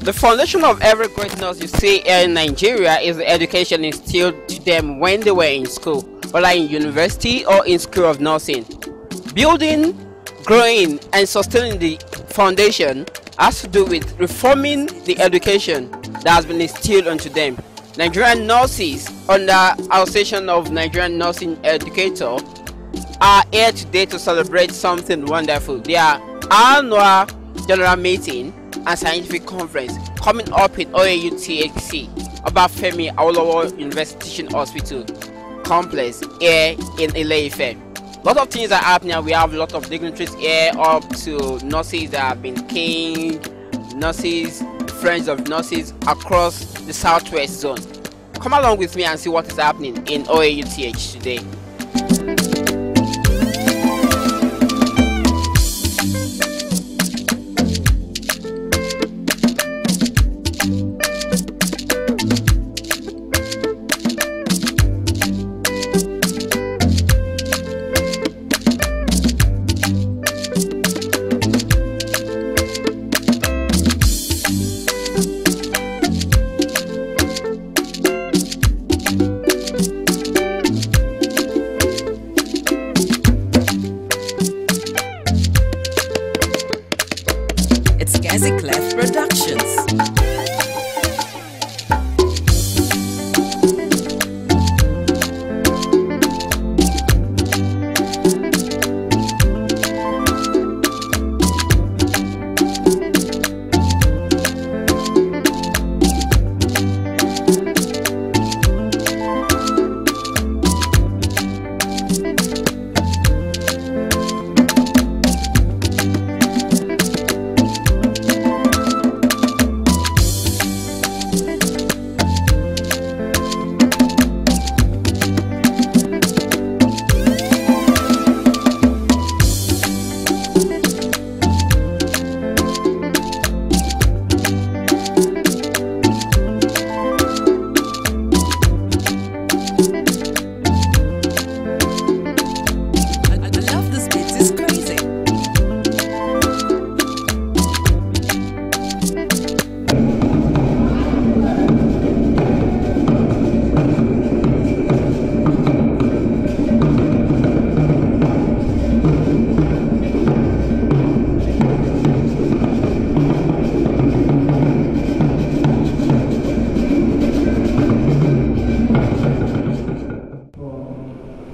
The foundation of every great nurse you see here in Nigeria is the education instilled to them when they were in school, whether in university or in school of nursing. Building, growing, and sustaining the foundation has to do with reforming the education that has been instilled onto them. Nigerian nurses, under Association of Nigerian Nursing Educators, are here today to celebrate something wonderful. Their annual general meeting and scientific conference coming up in Oauthc about Femi Awolowo University Hospital complex here in Ile-Ife. A lot of things are happening. We have a lot of dignitaries here, up to nurses that have been king, nurses, friends of nurses across the southwest zone. Come along with me and see what is happening in Oauthc today. Ile-Ife Productions.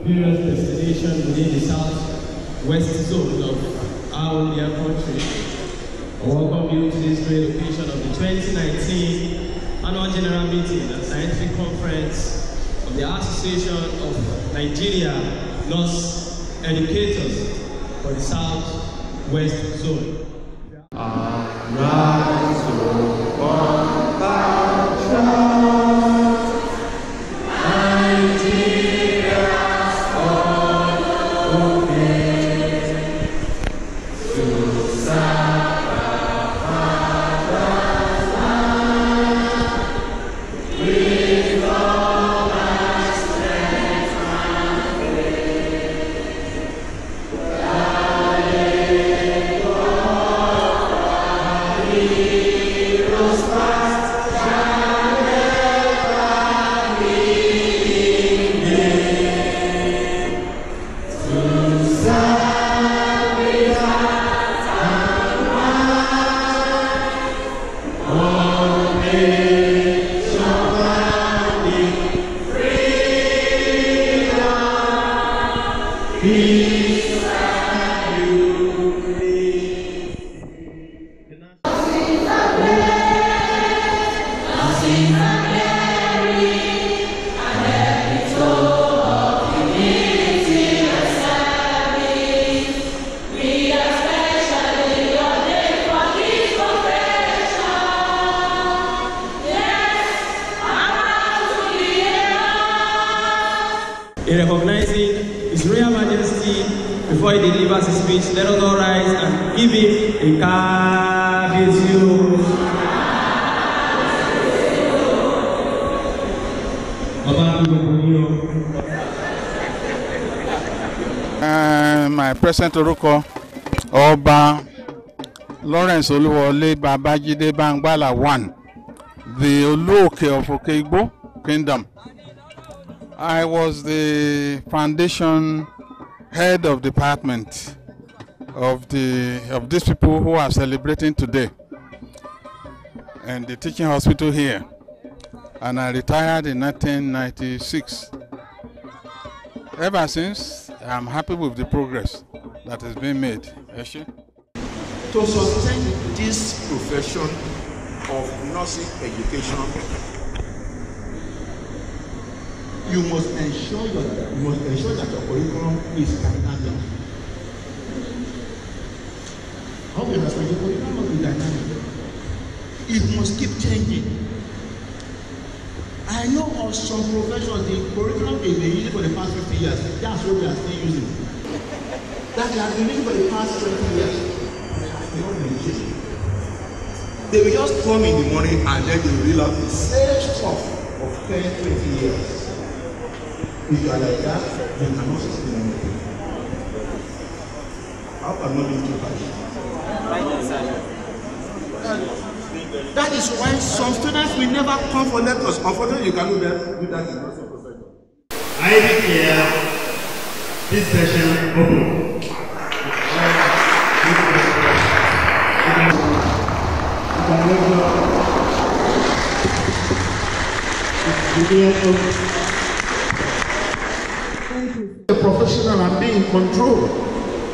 Various destinations within the southwest zone of our dear country. I welcome you to this great occasion of the 2019 Annual General Meeting and Scientific Conference of the Association of Nigeria Nurse Educators for the Southwest Zone. In recognizing His Royal Majesty before he delivers his speech, let us all rise and give him a cabizio. My present Oruko Oba Lawrence Oluwole Babajide Bangbala 1, the Oauthc of Okigbo Kingdom. I was the foundation head of department of these people who are celebrating today, and the teaching hospital here. And I retired in 1996. Ever since, I'm happy with the progress that has been made. To sustain this profession of nursing education, you must ensure that your curriculum is dynamic. How do you understand? Your curriculum must be dynamic. It must keep changing. I know of some professions, the curriculum they've been using for the past 50 years. That's what they are still using. That they have been using for the past 20 years. They will just come in the morning and then they will reel out the same stuff of 10, 20 years. If you are like that, you cannot sustain anything. How can one be too hard? That is why some students will never come for lectures. Unfortunately, you cannot do that in nursing profession. I declare this session open. The professional and be in control.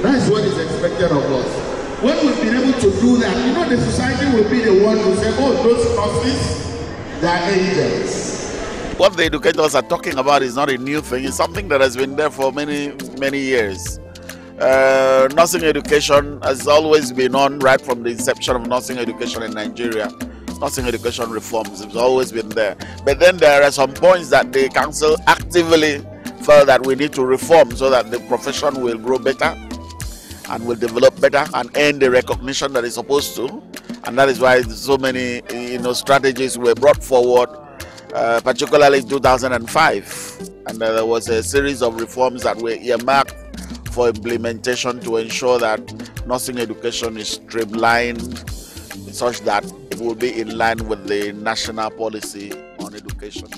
That is what is expected of us. When we've been able to do that, you know, the society will be the one to say, oh, those nurses, they are angels. What the educators are talking about is not a new thing. It's something that has been there for many, many years. Nursing education has always been on right from the inception of nursing education in Nigeria. Nursing education reforms have always been there. But then there are some points that the council actively felt that we need to reform so that the profession will grow better and will develop better and earn the recognition that it's supposed to. And that is why so many strategies were brought forward, particularly in 2005. And there was a series of reforms that were earmarked for implementation to ensure that nursing education is streamlined such that it will be in line with the national policy on education.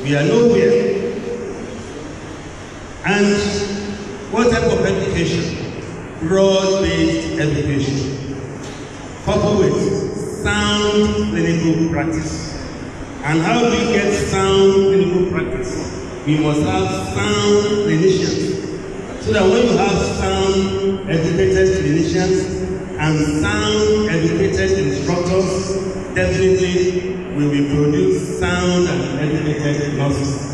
We are nowhere. And what type of education? Broad-based education, coupled with sound clinical practice. And how do we get sound clinical practice? We must have sound clinicians. So that when you have sound educated clinicians and sound educated instructors, definitely we will produce sound and educated nurses.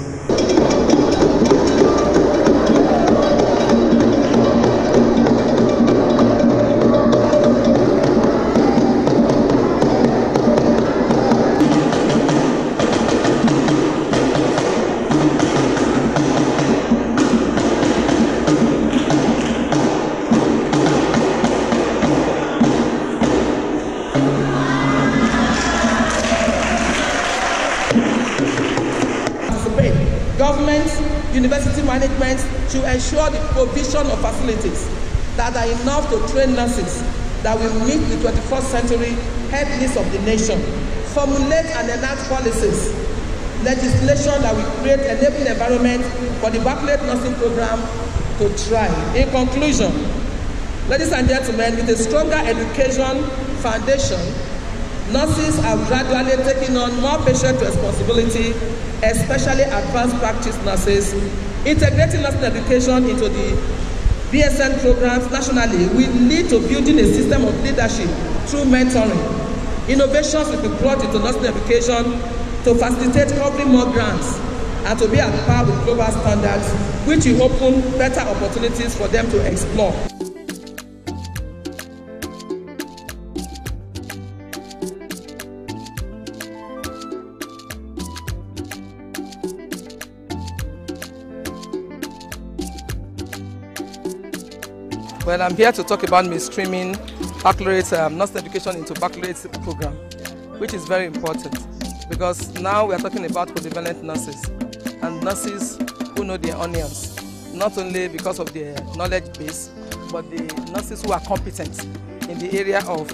Government, university management should ensure the provision of facilities that are enough to train nurses that will meet the 21st century health needs of the nation. Formulate and enact policies, legislation that will create an enabling environment for the baccalaureate nursing program to thrive. In conclusion, ladies and gentlemen, with a stronger education foundation, Nurses are gradually taking on more patient responsibility, especially advanced practice nurses. Integrating nursing education into the BSN programs nationally will lead to building a system of leadership through mentoring. Innovations will be brought into nursing education to facilitate covering more grants and to be at par with global standards, which will open better opportunities for them to explore. Well, I'm here to talk about mainstreaming baccalaureate nursing education into baccalaureate program, which is very important because now we are talking about polyvalent nurses and nurses who know their onions, not only because of their knowledge base, but the nurses who are competent in the area of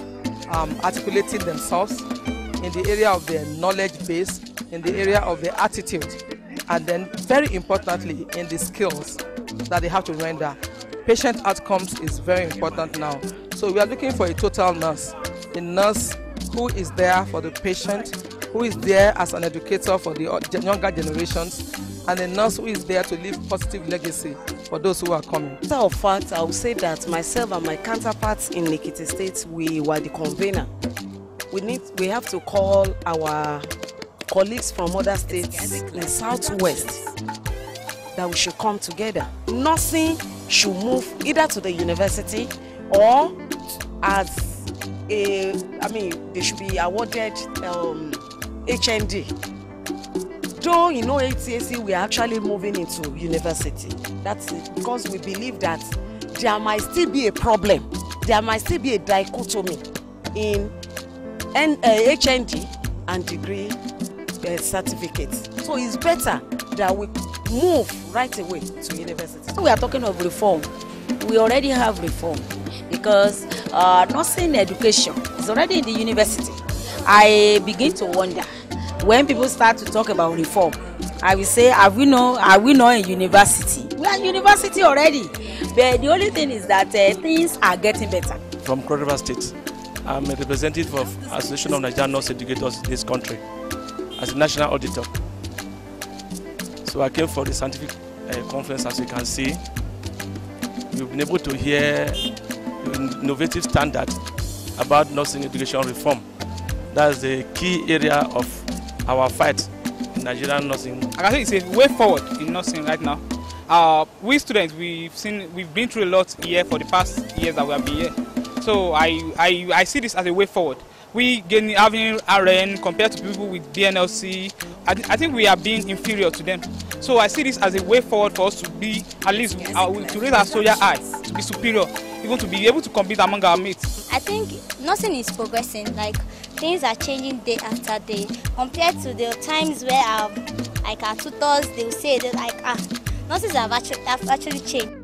articulating themselves, in the area of their knowledge base, in the area of their attitude, and then very importantly in the skills that they have to render. Patient outcomes is very important now. So we are looking for a total nurse, a nurse who is there for the patient, who is there as an educator for the younger generations, and a nurse who is there to leave positive legacy for those who are coming. As a matter of fact, I would say that myself and my counterparts in Ekiti State, we were the convener. We have to call our colleagues from other states in Southwest that we should come together. Nursing should move either to the university or as a, they should be awarded HND. Though in Oauthc we are actually moving into university. That's it, because we believe that there might still be a problem. There might still be a dichotomy in HND and degree certificates. So it's better that we move right away to university. We are talking of reform. We already have reform because nursing education is already in the university. I begin to wonder when people start to talk about reform. I will say, are we not in university? We are in university already. But the only thing is that things are getting better. From Cross River State, I'm a representative of Association of Nigerian Nurse Educators in this country as a national auditor. So I came for the scientific conference. As you can see, you've been able to hear the innovative standard about nursing education reform. That's the key area of our fight in Nigerian nursing. I can say it's a way forward in nursing right now. We students, we've been through a lot here for the past years that we have been here. So I see this as a way forward. We having RN compared to people with BNLC. I think we are being inferior to them. So I see this as a way forward for us to be, at least to raise our social eye, to be superior, even to be able to compete among our mates. I think nursing is progressing, like things are changing day after day compared to the times where our tutors, they will say that nurses have actually changed.